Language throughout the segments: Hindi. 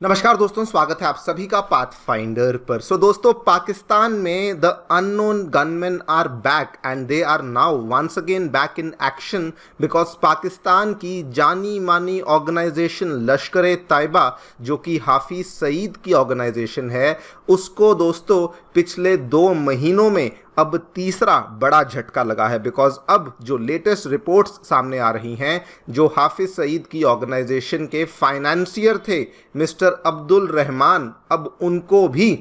नमस्कार दोस्तों, स्वागत है आप सभी का पाथफाइंडर पर। दोस्तों, पाकिस्तान में the unknown gunman are back and they are now once again back in action because Pakistan की जानी मानी ऑर्गेनाइजेशन लश्कर तैयबा, जो कि हाफिज सईद की ऑर्गेनाइजेशन है, उसको दोस्तों पिछले 2 महीनों में अब तीसरा बड़ा झटका लगा है। बिकॉज अब जो लेटेस्ट रिपोर्ट्स सामने आ रही हैं, जो हाफिज सईद की ऑर्गेनाइजेशन के फाइनेंसियर थे मिस्टर अब्दुल रहमान, अब उनको भी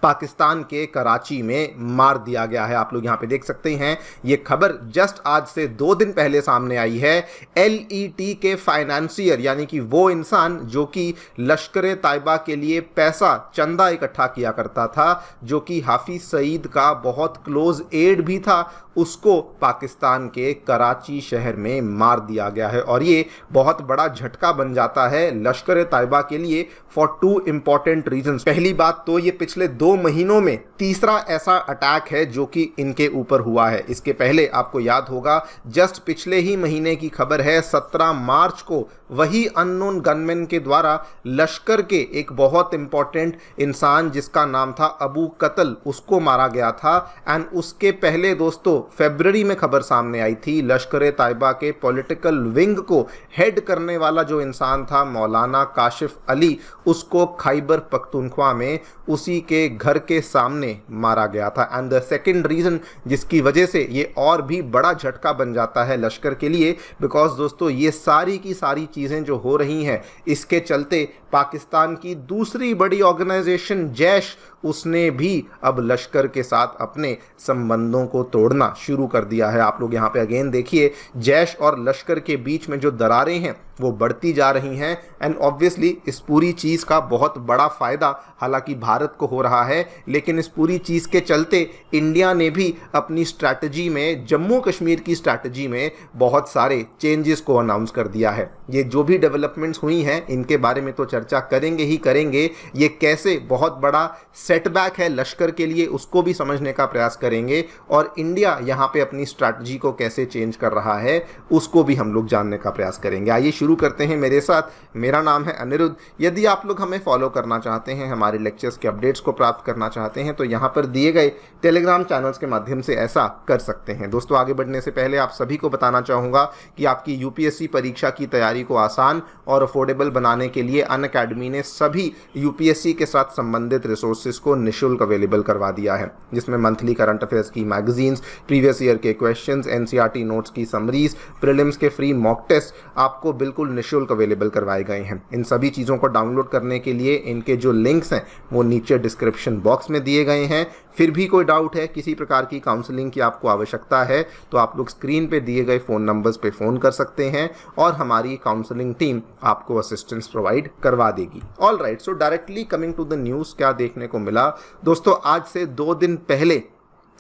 पाकिस्तान के कराची में मार दिया गया है। आप लोग यहाँ पे देख सकते हैं, ये खबर जस्ट आज से 2 दिन पहले सामने आई है। LET के फाइनेंसियर, यानी कि वो इंसान जो कि लश्कर तैयबा के लिए पैसा चंदा इकट्ठा किया करता था, जो कि हाफिज सईद का बहुत क्लोज एड भी था, उसको पाकिस्तान के कराची शहर में मार दिया गया है। और ये बहुत बड़ा झटका बन जाता है लश्कर तैयबा के लिए फॉर 2 इंपॉर्टेंट रीजंस। पहली बात तो ये पिछले 2 महीनों में तीसरा ऐसा अटैक है जो कि इनके ऊपर हुआ है। इसके पहले आपको याद होगा, जस्ट पिछले ही महीने की खबर है, 17 मार्च को वही अननोन गनमैन के द्वारा लश्कर के एक बहुत इंपॉर्टेंट इंसान जिसका नाम था अबू कत्ल, उसको मारा गया था। एंड उसके पहले दोस्तों फरवरी में खबर सामने आई थी, लश्कर तैयबा के पॉलिटिकल विंग को हेड करने वाला जो इंसान था मौलाना काशिफ अली, उसको खैबर पख्तूनख्वा में उसी के घर के सामने मारा गया था। एंड द सेकेंड रीजन जिसकी वजह से ये और भी बड़ा झटका बन जाता है लश्कर के लिए, बिकॉज दोस्तों ये सारी की सारी चीज़ें जो हो रही हैं, इसके चलते पाकिस्तान की दूसरी बड़ी ऑर्गेनाइजेशन जैश, उसने भी अब लश्कर के साथ अपने संबंधों को तोड़ना शुरू कर दिया है। आप लोग यहाँ पे अगेन देखिए, जैश और लश्कर के बीच में जो दरारें हैं वो बढ़ती जा रही हैं। एंड ऑब्वियसली इस पूरी चीज़ का बहुत बड़ा फ़ायदा हालांकि भारत को हो रहा है, लेकिन इस पूरी चीज़ के चलते इंडिया ने भी अपनी स्ट्रैटेजी में, जम्मू कश्मीर की स्ट्रैटेजी में बहुत सारे चेंजेस को अनाउंस कर दिया है। ये जो भी डेवलपमेंट्स हुई हैं इनके बारे में तो चर्चा करेंगे ही करेंगे, ये कैसे बहुत बड़ा सेटबैक है लश्कर के लिए उसको भी समझने का प्रयास करेंगे, और इंडिया यहाँ पे अपनी स्ट्रैटेजी को कैसे चेंज कर रहा है उसको भी हम लोग जानने का प्रयास करेंगे। आइए शुरू करते हैं मेरे साथ। मेरा नाम है अनिरुद्ध। यदि आप लोग हमें फॉलो करना चाहते हैं, हमारे लेक्चर्स के अपडेट्स को प्राप्त करना चाहते हैं, तो यहाँ पर दिए गए टेलीग्राम चैनल्स के माध्यम से ऐसा कर सकते हैं। दोस्तों, आगे बढ़ने से पहले आप सभी को बताना चाहूँगा कि आपकी UPSC परीक्षा की तैयारी को आसान और अफोर्डेबल बनाने के लिए अनअकैडमी ने सभी UPSC के साथ संबंधित रिसोर्सेज को निःशुल्क अवेलेबल करवा दिया है, जिसमें मंथली करंट अफेयर्स की मैगजीन्स, प्रीवियस ईयर के क्वेश्चंस, NCERT नोट्स की समरीज, प्रीलिम्स के फ्री मॉक टेस्ट आपको बिल्कुल निःशुल्क अवेलेबल करवाए गए हैं। इन सभी चीज़ों को डाउनलोड करने के लिए इनके जो लिंक्स हैं वो नीचे डिस्क्रिप्शन बॉक्स में दिए गए हैं। फिर भी कोई डाउट है, किसी प्रकार की काउंसलिंग की आपको आवश्यकता है, तो आप लोग स्क्रीन पे दिए गए फ़ोन नंबर्स पे फ़ोन कर सकते हैं और हमारी काउंसलिंग टीम आपको असिस्टेंस प्रोवाइड करवा देगी। All right, so directly coming to the news, क्या देखने को मिला दोस्तों? आज से 2 दिन पहले,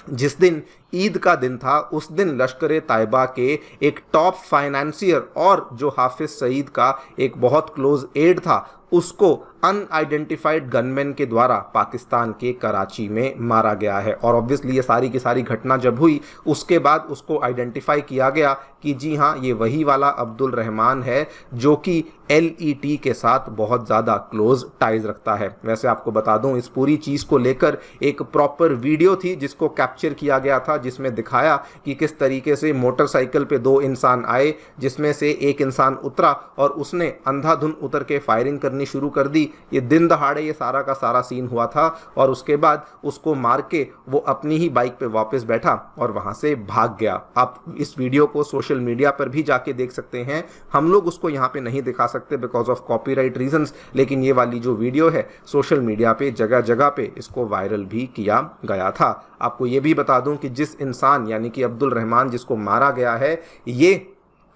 जिस दिन ईद का दिन था, उस दिन लश्कर तैयबा के एक टॉप फाइनेंसियर और जो हाफिज सईद का एक बहुत क्लोज एड था, उसको अनआइडेंटिफाइड गनमैन के द्वारा पाकिस्तान के कराची में मारा गया है। और ऑब्वियसली ये सारी की सारी घटना जब हुई, उसके बाद उसको आइडेंटिफाई किया गया कि जी हाँ, ये वही वाला अब्दुल रहमान है जो कि LET के साथ बहुत ज़्यादा क्लोज टाइज रखता है। वैसे आपको बता दूं, इस पूरी चीज़ को लेकर एक प्रॉपर वीडियो थी जिसको कैप्चर किया गया था, जिसमें दिखाया कि किस तरीके से मोटरसाइकिल पे 2 इंसान आए, जिसमें से एक इंसान उतरा और उसने अंधाधुन उतर के फायरिंग करनी शुरू कर दी। ये दिन दहाड़े ये सारा का सारा सीन हुआ था, और उसके बाद उसको मार के वो अपनी ही बाइक पे वापस बैठा और वहां से भाग गया। आप इस वीडियो को सोशल मीडिया पर भी जाके देख सकते हैं। हम लोग उसको यहाँ पे नहीं दिखा सकते बिकॉज ऑफ कॉपीराइट रीजंस, लेकिन ये वाली जो वीडियो है सोशल मीडिया पे जगह जगह पे इसको वायरल भी किया गया था। आपको ये भी बता दूं कि जिस इंसान यानी कि अब्दुल रहमान जिसको मारा गया है, ये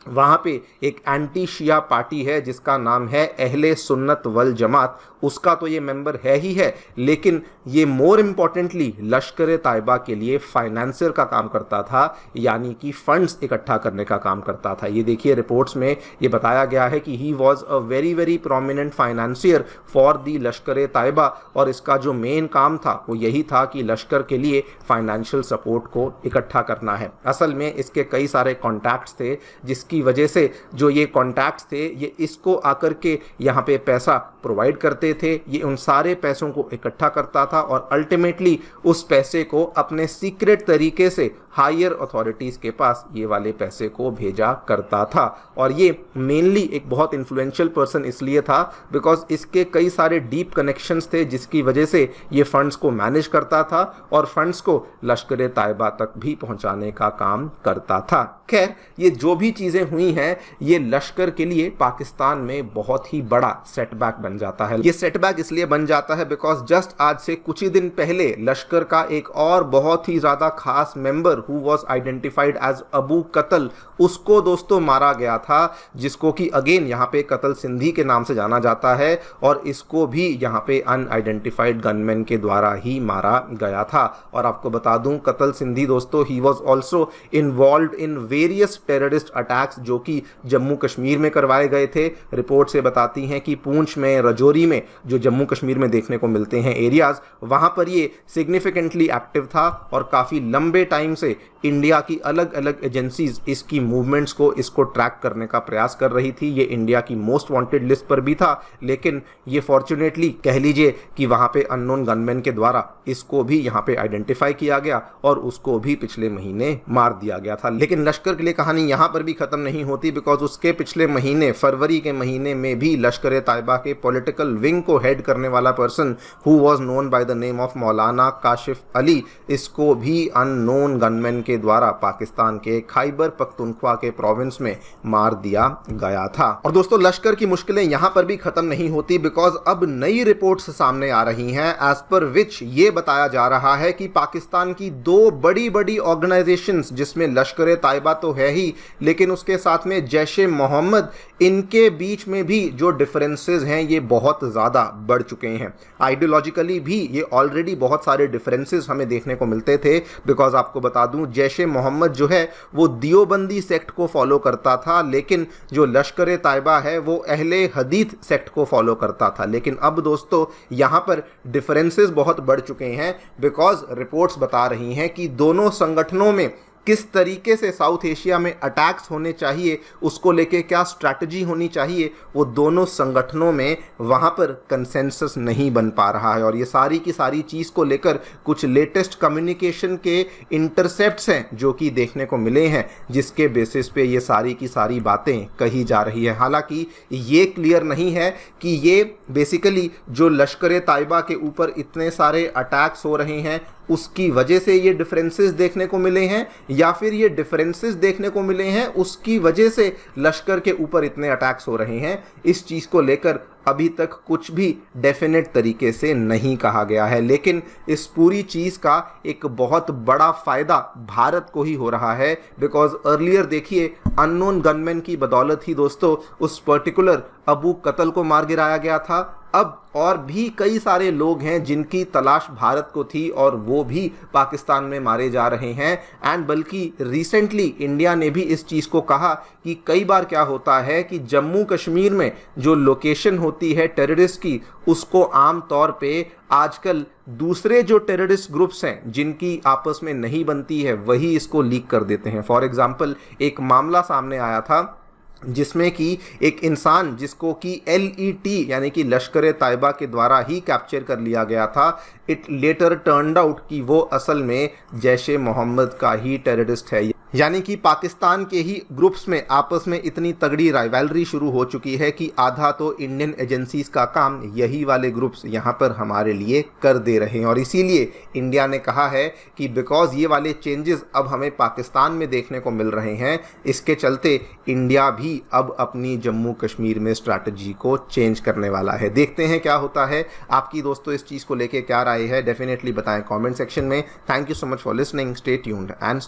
वहाँ पे एक एंटी शिया पार्टी है जिसका नाम है अहले सुन्नत वल जमात, उसका तो ये मेंबर है ही है, लेकिन ये मोर इम्पॉर्टेंटली लश्कर तैयबा के लिए फाइनेंसर का काम करता था, यानी कि फंड्स इकट्ठा करने का काम करता था। ये देखिए, रिपोर्ट्स में ये बताया गया है कि he was a very very prominent financier for the लश्कर तैयबा, और इसका जो मेन काम था वो यही था कि लश्कर के लिए फाइनेंशियल सपोर्ट को इकट्ठा करना है। असल में इसके कई सारे कॉन्टैक्ट्स थे, जिसकी जिसकी वजह से जो ये कॉन्टैक्ट्स थे ये इसको आकर के यहाँ पे पैसा प्रोवाइड करते थे। ये उन सारे पैसों को इकट्ठा करता था और अल्टीमेटली उस पैसे को अपने सीक्रेट तरीके से हायर अथॉरिटीज़ के पास ये वाले पैसे को भेजा करता था। और ये मेनली एक बहुत इन्फ्लुएंशियल पर्सन इसलिए था बिकॉज इसके कई सारे डीप कनेक्शंस थे जिसकी वजह से ये फंड्स को मैनेज करता था और फंड्स को लश्कर तायबा तक भी पहुंचाने का काम करता था। खैर, ये जो भी चीज़ें हुई हैं ये लश्कर के लिए पाकिस्तान में बहुत ही बड़ा सेटबैक बन जाता है। ये सेटबैक इसलिए बन जाता है बिकॉज जस्ट आज से कुछ ही दिन पहले लश्कर का एक और बहुत ही ज़्यादा खास member who was identified as Abu Qatal, उसको दोस्तों मारा गया था, जिसको कि अगेन यहाँ पे कतल सिंधी के नाम से जाना जाता है और इसको भी यहाँ पे अनआइडेंटिफाइड गनमैन के द्वारा ही मारा गया था। और आपको बता दूं कतल सिंधी दोस्तों he was also involve in various terrorist attacks जो कि जम्मू कश्मीर में करवाए गए थे। रिपोर्ट से बताती हैं कि पूंछ में, रजौरी में, जो जम्मू कश्मीर में देखने को मिलते हैं एरियाज, वहाँ पर ये सिग्निफिकेंटली एक्टिव था और काफ़ी लंबे टाइम से इंडिया की अलग अलग एजेंसीज इसकी मूवमेंट्स को, इसको ट्रैक करने का प्रयास कर रही थी। ये इंडिया की मोस्ट वांटेड लिस्ट पर भी था, लेकिन ये फॉर्चुनेटली कह लीजिए कि वहाँ पे अननोन गनमैन के द्वारा इसको भी यहाँ पे आइडेंटिफाई किया गया और उसको भी पिछले महीने मार दिया गया था। लेकिन लश्कर के लिए कहानी यहाँ पर भी ख़त्म नहीं होती बिकॉज उसके पिछले महीने, फरवरी के महीने में भी लश्कर तायबा के पॉलिटिकल विंग को हेड करने वाला person who was known by the name of मौलाना काशिफ अली, इसको भी अननोन गनमैन के द्वारा पाकिस्तान के खैबर पख्तूनख्वा के प्रोविंस में मार दिया गया था। और दोस्तों लश्कर की मुश्किलें यहां पर भी खत्म नहीं होती बिकॉज अब नई रिपोर्ट्स सामने आ रही हैं एज पर विच ये बताया जा रहा है कि पाकिस्तान की दो बड़ी बड़ी ऑर्गेनाइजेशंस, जिसमें लश्कर तायबा तो है ही लेकिन उसके साथ में जैश ए मोहम्मद, इनके बीच में भी जो डिफरेंसेस हैं ये बहुत ज़्यादा बढ़ चुके हैं। आइडियोलॉजिकली भी ये ऑलरेडी बहुत सारे डिफरेंसेस हमें देखने को मिलते थे बिकॉज आपको बता दूं जैश ए मोहम्मद जो है वो दियोबंदी सेक्ट को फॉलो करता था, लेकिन जो लश्कर तायबा है वो अहले हदीथ सेक्ट को फॉलो करता था। लेकिन अब दोस्तों यहाँ पर डिफरेंसेस बहुत बढ़ चुके हैं बिकॉज रिपोर्ट्स बता रही हैं कि दोनों संगठनों में किस तरीके से साउथ एशिया में अटैक्स होने चाहिए, उसको लेके क्या स्ट्रैटेजी होनी चाहिए, वो दोनों संगठनों में वहाँ पर कंसेंसस नहीं बन पा रहा है। और ये सारी की सारी चीज़ को लेकर कुछ लेटेस्ट कम्युनिकेशन के इंटरसेप्ट्स हैं जो कि देखने को मिले हैं, जिसके बेसिस पे ये सारी की सारी बातें कही जा रही है। हालांकि ये क्लियर नहीं है कि ये बेसिकली जो लश्कर तायबा के ऊपर इतने सारे अटैक्स हो रहे हैं उसकी वजह से ये डिफरेंसेस देखने को मिले हैं या फिर ये डिफरेंसेस देखने को मिले हैं उसकी वजह से लश्कर के ऊपर इतने अटैक्स हो रहे हैं। इस चीज़ को लेकर अभी तक कुछ भी डेफिनेट तरीके से नहीं कहा गया है, लेकिन इस पूरी चीज़ का एक बहुत बड़ा फ़ायदा भारत को ही हो रहा है बिकॉज अर्लियर देखिए अननोन गनमैन की बदौलत ही दोस्तों उस पर्टिकुलर अबू कतल को मार गिराया गया था। अब और भी कई सारे लोग हैं जिनकी तलाश भारत को थी और वो भी पाकिस्तान में मारे जा रहे हैं। एंड बल्कि रिसेंटली इंडिया ने भी इस चीज़ को कहा कि कई बार क्या होता है कि जम्मू कश्मीर में जो लोकेशन होती है टेररिस्ट की, उसको आम तौर पे आजकल दूसरे जो टेररिस्ट ग्रुप्स हैं जिनकी आपस में नहीं बनती है वही इसको लीक कर देते हैं। फॉर एग्जाम्पल एक मामला सामने आया था जिसमें कि एक इंसान जिसको कि LET यानी कि लश्कर तायबा के द्वारा ही कैप्चर कर लिया गया था, इट लेटर टर्न्ड आउट कि वो असल में जैश ए मोहम्मद का ही टेररिस्ट है। यानी कि पाकिस्तान के ही ग्रुप्स में आपस में इतनी तगड़ी राइवलरी शुरू हो चुकी है कि आधा तो इंडियन एजेंसीज का काम यही वाले ग्रुप्स यहाँ पर हमारे लिए कर दे रहे हैं। और इसीलिए इंडिया ने कहा है कि बिकॉज ये वाले चेंजेस अब हमें पाकिस्तान में देखने को मिल रहे हैं, इसके चलते इंडिया भी अब अपनी जम्मू कश्मीर में स्ट्रैटेजी को चेंज करने वाला है। देखते हैं क्या होता है। आपकी दोस्तों इस चीज़ को लेके क्या राय है डेफिनेटली बताएं कमेंट सेक्शन में। Thank you so much for listening, stay tuned and